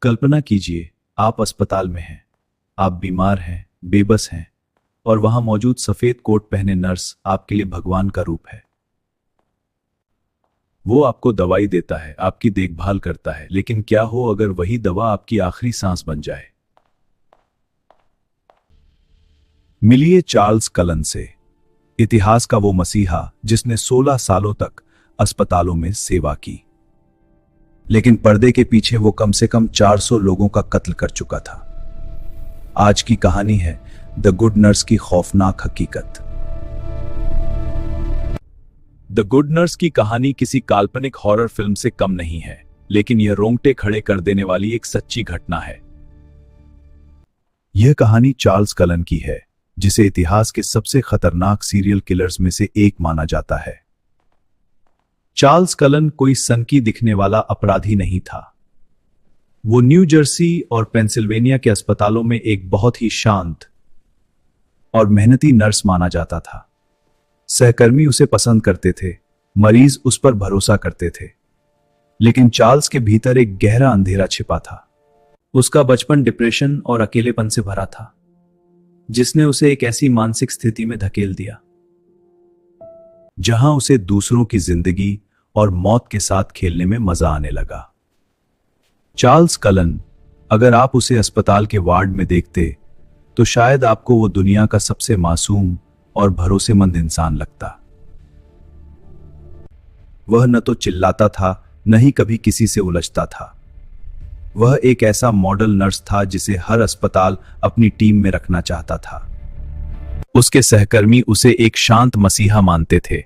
कल्पना कीजिए, आप अस्पताल में हैं, आप बीमार हैं, बेबस हैं, और वहां मौजूद सफेद कोट पहने नर्स आपके लिए भगवान का रूप है। वो आपको दवाई देता है, आपकी देखभाल करता है, लेकिन क्या हो अगर वही दवा आपकी आखिरी सांस बन जाए? मिलिए चार्ल्स कलन से, इतिहास का वो मसीहा जिसने 16 सालों तक अस्पतालों में सेवा की, लेकिन पर्दे के पीछे वो कम से कम 400 लोगों का कत्ल कर चुका था। आज की कहानी है द गुड नर्स की खौफनाक हकीकत। द गुड नर्स की कहानी किसी काल्पनिक हॉरर फिल्म से कम नहीं है, लेकिन यह रोंगटे खड़े कर देने वाली एक सच्ची घटना है। यह कहानी चार्ल्स कलन की है, जिसे इतिहास के सबसे खतरनाक सीरियल किलर्स में से एक माना जाता है। चार्ल्स कलन कोई सनकी दिखने वाला अपराधी नहीं था। वो न्यू जर्सी और पेंसिल्वेनिया के अस्पतालों में एक बहुत ही शांत और मेहनती नर्स माना जाता था। सहकर्मी उसे पसंद करते थे, मरीज उस पर भरोसा करते थे, लेकिन चार्ल्स के भीतर एक गहरा अंधेरा छिपा था। उसका बचपन डिप्रेशन और अकेलेपन से भरा था, जिसने उसे एक ऐसी मानसिक स्थिति में धकेल दिया जहां उसे दूसरों की जिंदगी और मौत के साथ खेलने में मजा आने लगा। चार्ल्स कलन, अगर आप उसे अस्पताल के वार्ड में देखते तो शायद आपको वो दुनिया का सबसे मासूम और भरोसेमंद इंसान लगता। वह न तो चिल्लाता था, न ही कभी किसी से उलझता था। वह एक ऐसा मॉडल नर्स था जिसे हर अस्पताल अपनी टीम में रखना चाहता था। उसके सहकर्मी उसे एक शांत मसीहा मानते थे।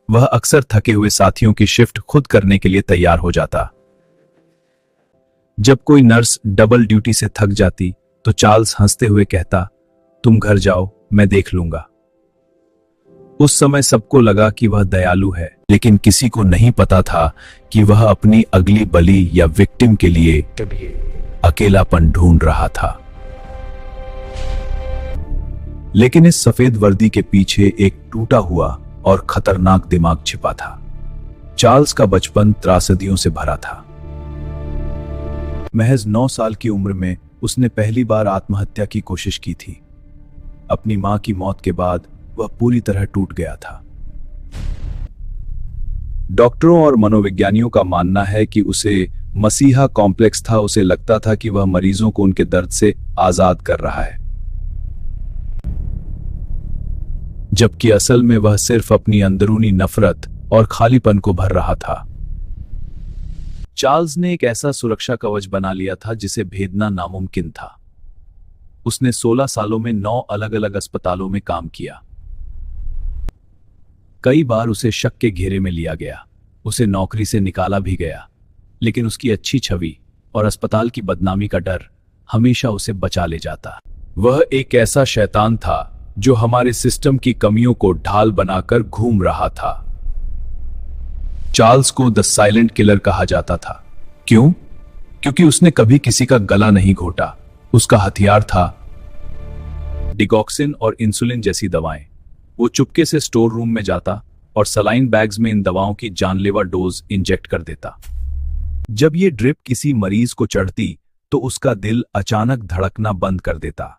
वह अक्सर थके हुए साथियों की शिफ्ट खुद करने के लिए तैयार हो जाता। जब कोई नर्स डबल ड्यूटी से थक जाती तो चार्ल्स हंसते हुए कहता, तुम घर जाओ, मैं देख लूंगा। उस समय सबको लगा कि वह दयालु है, लेकिन किसी को नहीं पता था कि वह अपनी अगली बलि या विक्टिम के लिए अकेलापन ढूंढ रहा था। लेकिन इस सफेद वर्दी के पीछे एक टूटा हुआ और खतरनाक दिमाग छिपा था। चार्ल्स का बचपन त्रासदियों से भरा था। महज 9 साल की उम्र में उसने पहली बार आत्महत्या की कोशिश की थी। अपनी मां की मौत के बाद वह पूरी तरह टूट गया था। डॉक्टरों और मनोविज्ञानियों का मानना है कि उसे मसीहा कॉम्प्लेक्स था। उसे लगता था कि वह मरीजों को उनके दर्द से आजाद कर रहा है, जबकि असल में वह सिर्फ अपनी अंदरूनी नफरत और खालीपन को भर रहा था। चार्ल्स ने एक ऐसा सुरक्षा कवच बना लिया था जिसे भेदना नामुमकिन था। उसने 16 सालों में 9 अलग अलग अस्पतालों में काम किया। कई बार उसे शक के घेरे में लिया गया, उसे नौकरी से निकाला भी गया, लेकिन उसकी अच्छी छवि और अस्पताल की बदनामी का डर हमेशा उसे बचा ले जाता। वह एक ऐसा शैतान था जो हमारे सिस्टम की कमियों को ढाल बनाकर घूम रहा था। चार्ल्स को द साइलेंट किलर कहा जाता था। क्यों? क्योंकि उसने कभी किसी का गला नहीं घोटा। उसका हथियार था डिगॉक्सिन और इंसुलिन जैसी दवाएं। वो चुपके से स्टोर रूम में जाता और सलाइन बैग्स में इन दवाओं की जानलेवा डोज इंजेक्ट कर देता। जब ये ड्रिप किसी मरीज को चढ़ती तो उसका दिल अचानक धड़कना बंद कर देता।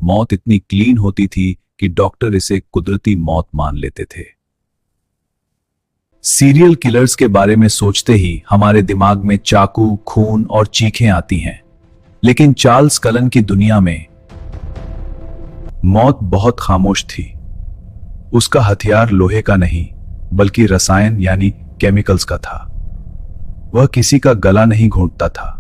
मौत इतनी क्लीन होती थी कि डॉक्टर इसे कुदरती मौत मान लेते थे। सीरियल किलर्स के बारे में सोचते ही हमारे दिमाग में चाकू, खून और चीखें आती हैं, लेकिन चार्ल्स कलन की दुनिया में मौत बहुत खामोश थी। उसका हथियार लोहे का नहीं, बल्कि रसायन यानी केमिकल्स का था। वह किसी का गला नहीं घोंटता था,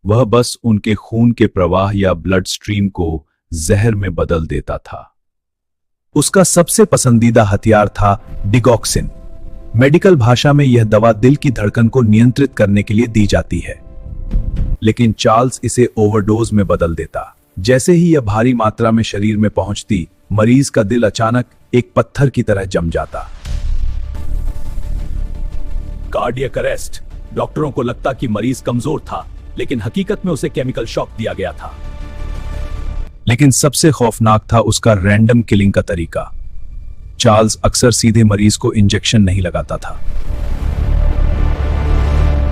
वह बस उनके खून के प्रवाह या ब्लड स्ट्रीम को जहर में बदल देता था। उसका सबसे पसंदीदा हथियार था डिगॉक्सिन। मेडिकल भाषा में यह दवा दिल की धड़कन को नियंत्रित करने के लिए दी जाती है, लेकिन चार्ल्स इसे ओवरडोज में बदल देता। जैसे ही यह भारी मात्रा में शरीर में पहुंचती, मरीज का दिल अचानक एक पत्थर की तरह जम जाता। Cardiac arrest. डॉक्टरों को लगता कि मरीज कमजोर था, लेकिन हकीकत में उसे केमिकल शॉक दिया गया था। लेकिन सबसे खौफनाक था उसका रैंडम किलिंग का तरीका। चार्ल्स अक्सर सीधे मरीज को इंजेक्शन नहीं लगाता था।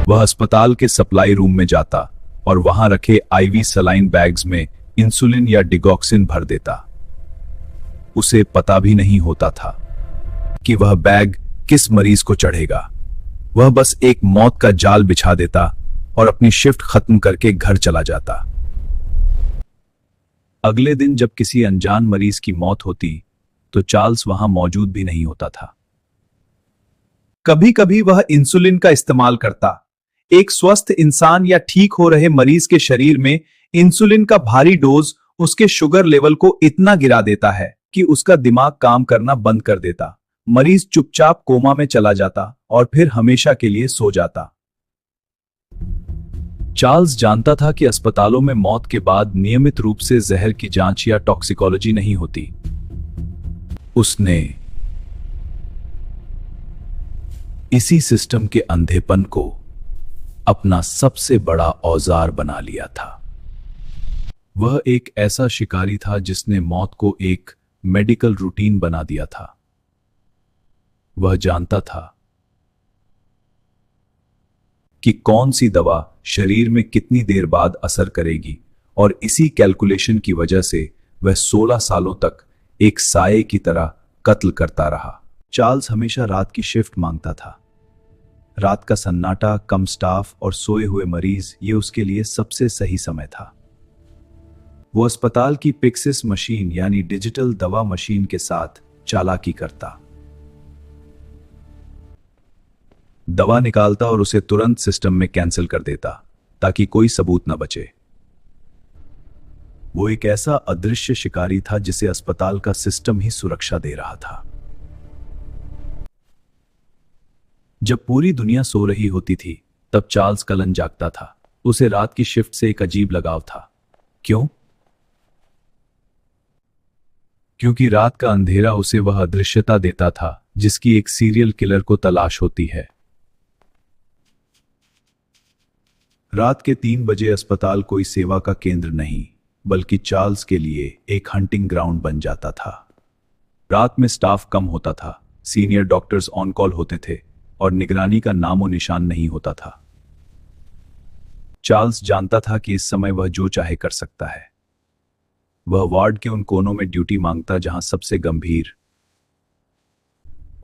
वह अस्पताल के सप्लाई रूम में जाता और वहां रखे आईवी सलाइन बैग्स में इंसुलिन या डिगॉक्सिन भर देता। उसे पता भी नहीं होता था कि वह बैग किस मरीज को चढ़ेगा। वह बस एक मौत का जाल बिछा देता और अपनी शिफ्ट खत्म करके घर चला जाता। अगले दिन जब किसी अनजान मरीज की मौत होती तो चार्ल्स वहां मौजूद भी नहीं होता था। कभी कभी वह इंसुलिन का इस्तेमाल करता। एक स्वस्थ इंसान या ठीक हो रहे मरीज के शरीर में इंसुलिन का भारी डोज उसके शुगर लेवल को इतना गिरा देता है कि उसका दिमाग काम करना बंद कर देता। मरीज चुपचाप कोमा में चला जाता और फिर हमेशा के लिए सो जाता। चार्ल्स जानता था कि अस्पतालों में मौत के बाद नियमित रूप से जहर की जांच या टॉक्सिकोलॉजी नहीं होती। उसने इसी सिस्टम के अंधेपन को अपना सबसे बड़ा औजार बना लिया था। वह एक ऐसा शिकारी था जिसने मौत को एक मेडिकल रूटीन बना दिया था। वह जानता था कि कौन सी दवा शरीर में कितनी देर बाद असर करेगी और इसी कैलकुलेशन की वजह से वह 16 सालों तक एक साये की तरह कत्ल करता रहा। चार्ल्स हमेशा रात की शिफ्ट मांगता था। रात का सन्नाटा, कम स्टाफ और सोए हुए मरीज, ये उसके लिए सबसे सही समय था। वो अस्पताल की पिक्सिस मशीन यानी डिजिटल दवा मशीन के साथ चालाकी करता। दवा निकालता और उसे तुरंत सिस्टम में कैंसिल कर देता ताकि कोई सबूत न बचे। वो एक ऐसा अदृश्य शिकारी था जिसे अस्पताल का सिस्टम ही सुरक्षा दे रहा था। जब पूरी दुनिया सो रही होती थी तब चार्ल्स कलन जागता था। उसे रात की शिफ्ट से एक अजीब लगाव था। क्यों? क्योंकि रात का अंधेरा उसे वह अदृश्यता देता था जिसकी एक सीरियल किलर को तलाश होती है। रात के 3 बजे अस्पताल कोई सेवा का केंद्र नहीं बल्कि चार्ल्स के लिए एक हंटिंग ग्राउंड बन जाता था। रात में स्टाफ कम होता था, सीनियर डॉक्टर्स ऑन कॉल होते थे और निगरानी का नामो निशान नहीं होता था। चार्ल्स जानता था कि इस समय वह जो चाहे कर सकता है। वह वार्ड के उन कोनों में ड्यूटी मांगता जहां सबसे गंभीर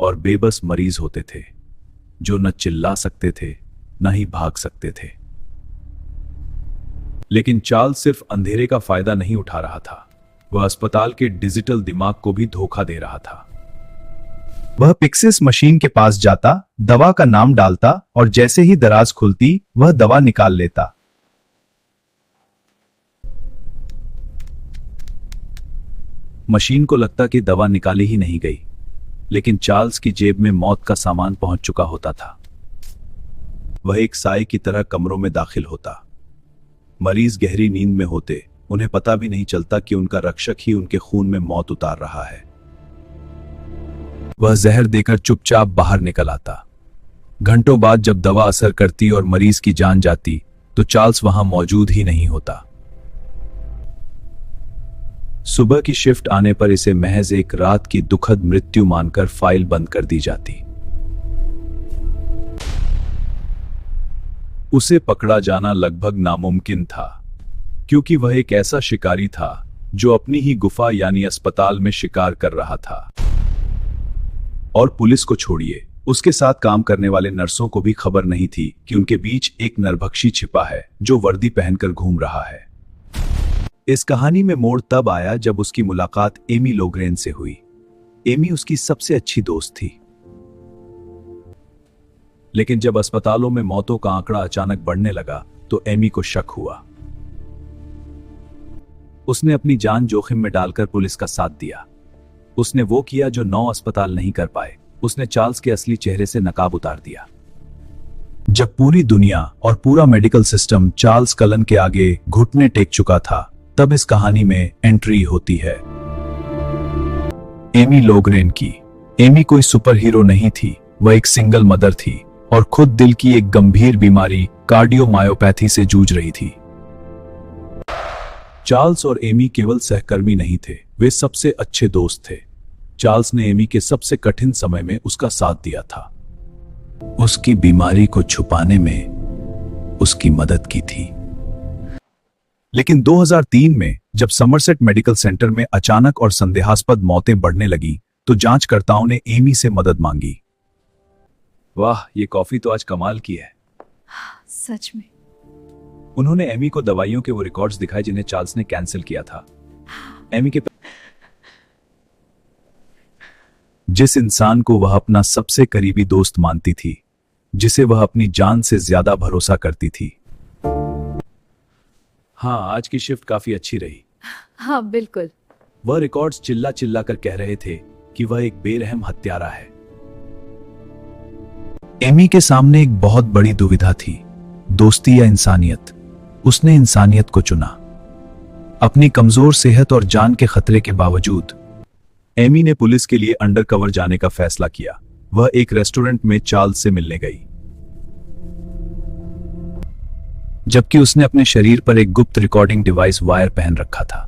और बेबस मरीज होते थे, जो न चिल्ला सकते थे न ही भाग सकते थे। लेकिन चार्ल्स सिर्फ अंधेरे का फायदा नहीं उठा रहा था, वह अस्पताल के डिजिटल दिमाग को भी धोखा दे रहा था। वह पिक्सिस मशीन के पास जाता, दवा का नाम डालता और जैसे ही दराज खुलती वह दवा निकाल लेता। मशीन को लगता कि दवा निकाली ही नहीं गई, लेकिन चार्ल्स की जेब में मौत का सामान पहुंच चुका होता था। वह एक साए की तरह कमरों में दाखिल होता। मरीज गहरी नींद में होते, उन्हें पता भी नहीं चलता कि उनका रक्षक ही उनके खून में मौत उतार रहा है। वह जहर देकर चुपचाप बाहर निकल आता। घंटों बाद जब दवा असर करती और मरीज की जान जाती तो चार्ल्स वहां मौजूद ही नहीं होता। सुबह की शिफ्ट आने पर इसे महज एक रात की दुखद मृत्यु मानकर फाइल बंद कर दी जाती। उसे पकड़ा जाना लगभग नामुमकिन था, क्योंकि वह एक ऐसा शिकारी था जो अपनी ही गुफा यानी अस्पताल में शिकार कर रहा था। और पुलिस को छोड़िए, उसके साथ काम करने वाले नर्सों को भी खबर नहीं थी कि उनके बीच एक नरभक्षी छिपा है जो वर्दी पहनकर घूम रहा है। इस कहानी में मोड़ तब आया जब उसकी मुलाकात एमी लोग्रेन से हुई। एमी उसकी सबसे अच्छी दोस्त थी। लेकिन जब अस्पतालों में मौतों का आंकड़ा अचानक बढ़ने लगा तो एमी को शक हुआ। उसने अपनी जान जोखिम में डालकर पुलिस का साथ दिया। उसने वो किया जो 9 अस्पताल नहीं कर पाए। उसने चार्ल्स के असली चेहरे से नकाब उतार दिया। जब पूरी दुनिया और पूरा मेडिकल सिस्टम चार्ल्स कलन के आगे घुटने टेक चुका था, तब इस कहानी में एंट्री होती है एमी लोग्रेन की। एमी कोई सुपर हीरो नहीं थी, वह एक सिंगल मदर थी और खुद दिल की एक गंभीर बीमारी कार्डियोमायोपैथी से जूझ रही थी। चार्ल्स और एमी केवल सहकर्मी नहीं थे, वे सबसे अच्छे दोस्त थे। चार्ल्स ने एमी के सबसे कठिन समय में उसका साथ दिया था। उसकी बीमारी को छुपाने में उसकी मदद की थी। लेकिन 2003 में जब समरसेट मेडिकल सेंटर में अचानक और संदेहास्पद मौतें बढ़ने लगी तो जांचकर्ताओं ने एमी से मदद मांगी। वाह, ये कॉफी तो आज कमाल की है। सच में। उन्होंने एमी को दवाइयों के वो रिकॉर्ड्स दिखाए जिन्हें चार्ल्स ने कैंसिल किया था। एमी के जिस इंसान को वह अपना सबसे करीबी दोस्त मानती थी, जिसे वह अपनी जान से ज्यादा भरोसा करती थी। हाँ, आज की शिफ्ट काफी अच्छी रही। हाँ बिल्कुल। वह रिकॉर्ड्स चिल्ला चिल्ला कर कह रहे थे कि वह एक बेरहम हत्यारा है। एमी के सामने एक बहुत बड़ी दुविधा थी, दोस्ती या इंसानियत। उसने इंसानियत को चुना। अपनी कमजोर सेहत और जान के खतरे के बावजूद एमी ने पुलिस के लिए अंडरकवर जाने का फैसला किया। वह एक रेस्टोरेंट में चार्ल्स से मिलने गई, जबकि उसने अपने शरीर पर एक गुप्त रिकॉर्डिंग डिवाइस वायर पहन रखा था।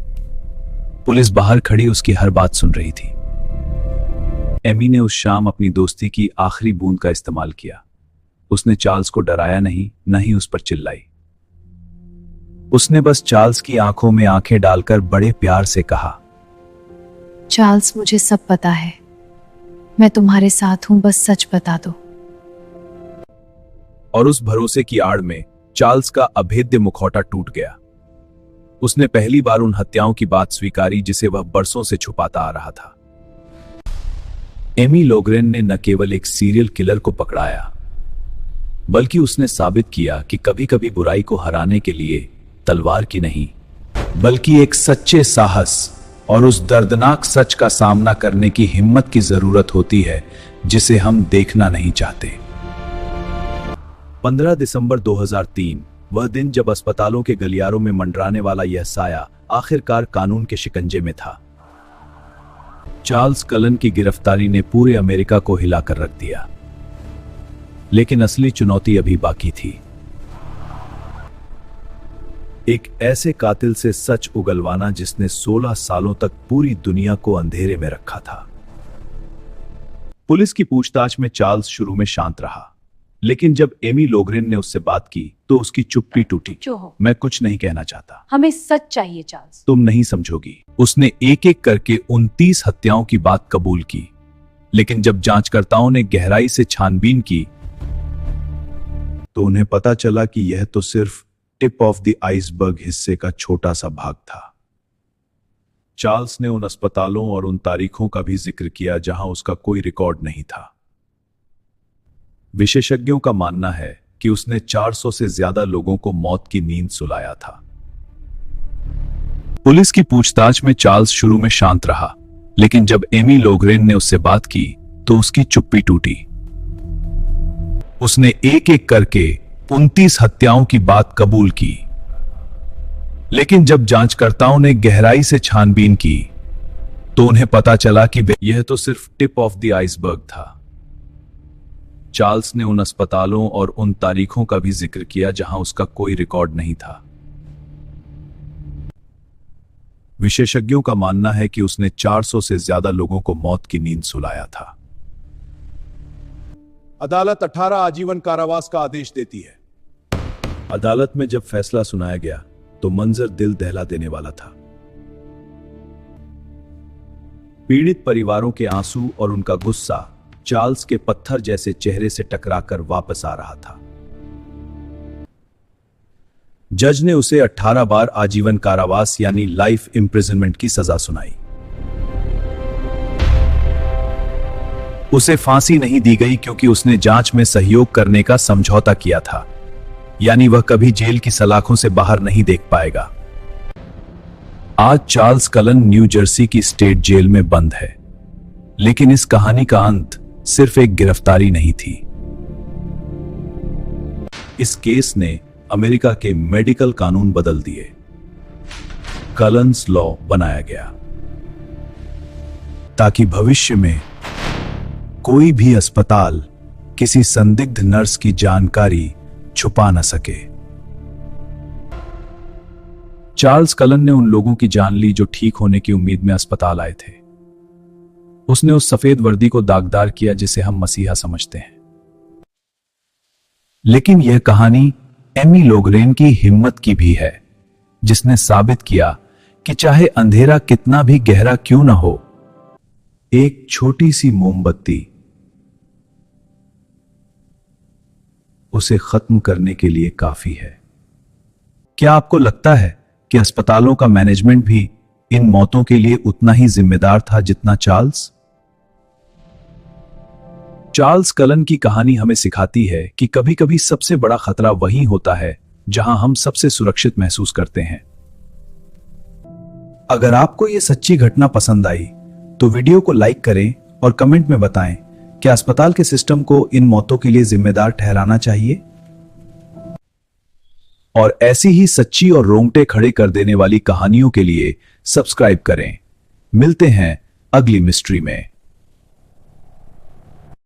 पुलिस बाहर खड़ी उसकी हर बात सुन रही थी। एमी ने उस शाम अपनी दोस्ती की आखिरी बूंद का इस्तेमाल किया। उसने चार्ल्स को डराया नहीं, न ही उस पर चिल्लाई। उसने बस चार्ल्स की आंखों में आंखें डालकर बड़े प्यार से कहा, चार्ल्स, मुझे सब पता है, मैं तुम्हारे साथ हूं, बस सच बता दो। और उस भरोसे की आड़ में चार्ल्स का अभेद्य मुखौटा टूट गया। उसने पहली बार उन हत्याओं की बात स्वीकारी जिसे वह बरसों से छुपाता आ रहा था। एमी लोग्रेन ने न केवल एक सीरियल किलर को पकड़ाया, बल्कि उसने साबित किया कि कभी-कभी बुराई को हराने के लिए तलवार की नहीं, बल्कि एक सच्चे साहस और उस दर्दनाक सच का सामना करने की हिम्मत की जरूरत होती है जिसे हम देखना नहीं चाहते। 15 दिसंबर 2003, वह दिन जब अस्पतालों के गलियारों में मंडराने वाला यह साया आखिरकार कानून के शिकंजे में था। चार्ल्स कलन की गिरफ्तारी ने पूरे अमेरिका को हिलाकर रख दिया, लेकिन असली चुनौती अभी बाकी थी। एक ऐसे कातिल से सच उगलवाना जिसने 16 सालों तक पूरी दुनिया को अंधेरे में रखा था। पुलिस की पूछताछ में चार्ल्स शुरू में शांत रहा, लेकिन जब एमी लोग्रेन ने उससे बात की तो उसकी चुप्पी टूटी। जो हो, मैं कुछ नहीं कहना चाहता। हमें सच चाहिए चार्ल्स। तुम नहीं समझोगी। उसने एक एक करके 29 हत्याओं की बात कबूल की, लेकिन जब जांचकर्ताओं ने गहराई से छानबीन की तो उन्हें पता चला कि यह तो सिर्फ टिप ऑफ द आइसबर्ग हिस्से का छोटा सा भाग था। चार्ल्स ने उन अस्पतालों और उन तारीखों का भी जिक्र किया जहां उसका कोई रिकॉर्ड नहीं था। विशेषज्ञों का मानना है कि उसने 400 से ज्यादा लोगों को मौत की नींद सुलाया था। पुलिस की पूछताछ में चार्ल्स शुरू में शांत रहा, लेकिन जब एमी लोग्रेन ने उससे बात की तो उसकी चुप्पी टूटी। उसने एक एक करके 29 हत्याओं की बात कबूल की, लेकिन जब जांचकर्ताओं ने गहराई से छानबीन की तो उन्हें पता चला कि यह तो सिर्फ टिप ऑफ द आइसबर्ग था। चार्ल्स ने उन अस्पतालों और उन तारीखों का भी जिक्र किया जहां उसका कोई रिकॉर्ड नहीं था। विशेषज्ञों का मानना है कि उसने 400 से ज्यादा लोगों को मौत की नींद सुलाया था। अदालत 18 आजीवन कारावास का आदेश देती है। अदालत में जब फैसला सुनाया गया तो मंजर दिल दहला देने वाला था। पीड़ित परिवारों के आंसू और उनका गुस्सा चार्ल्स के पत्थर जैसे चेहरे से टकराकर वापस आ रहा था। जज ने उसे 18 बार आजीवन कारावास यानी लाइफ इंप्रिजनमेंट की सजा सुनाई। उसे फांसी नहीं दी गई क्योंकि उसने जांच में सहयोग करने का समझौता किया था, यानी वह कभी जेल की सलाखों से बाहर नहीं देख पाएगा। आज चार्ल्स कलन न्यू जर्सी की स्टेट जेल में बंद है, लेकिन इस कहानी का अंत सिर्फ एक गिरफ्तारी नहीं थी। इस केस ने अमेरिका के मेडिकल कानून बदल दिए। कलन्स लॉ बनाया गया ताकि भविष्य में कोई भी अस्पताल किसी संदिग्ध नर्स की जानकारी छुपा न सके। चार्ल्स कलन ने उन लोगों की जान ली जो ठीक होने की उम्मीद में अस्पताल आए थे। उसने उस सफेद वर्दी को दागदार किया जिसे हम मसीहा समझते हैं। लेकिन यह कहानी एमी लोगरेन की हिम्मत की भी है, जिसने साबित किया कि चाहे अंधेरा कितना भी गहरा क्यों ना हो, एक छोटी सी मोमबत्ती उसे खत्म करने के लिए काफी है। क्या आपको लगता है कि अस्पतालों का मैनेजमेंट भी इन मौतों के लिए उतना ही जिम्मेदार था जितना चार्ल्स? चार्ल्स कलन की कहानी हमें सिखाती है कि कभी कभी सबसे बड़ा खतरा वही होता है जहां हम सबसे सुरक्षित महसूस करते हैं। अगर आपको यह सच्ची घटना पसंद आई तो वीडियो को लाइक करें और कमेंट में बताएं कि अस्पताल के सिस्टम को इन मौतों के लिए जिम्मेदार ठहराना चाहिए। और ऐसी ही सच्ची और रोंगटे खड़े कर देने वाली कहानियों के लिए सब्सक्राइब करें। मिलते हैं अगली मिस्ट्री में।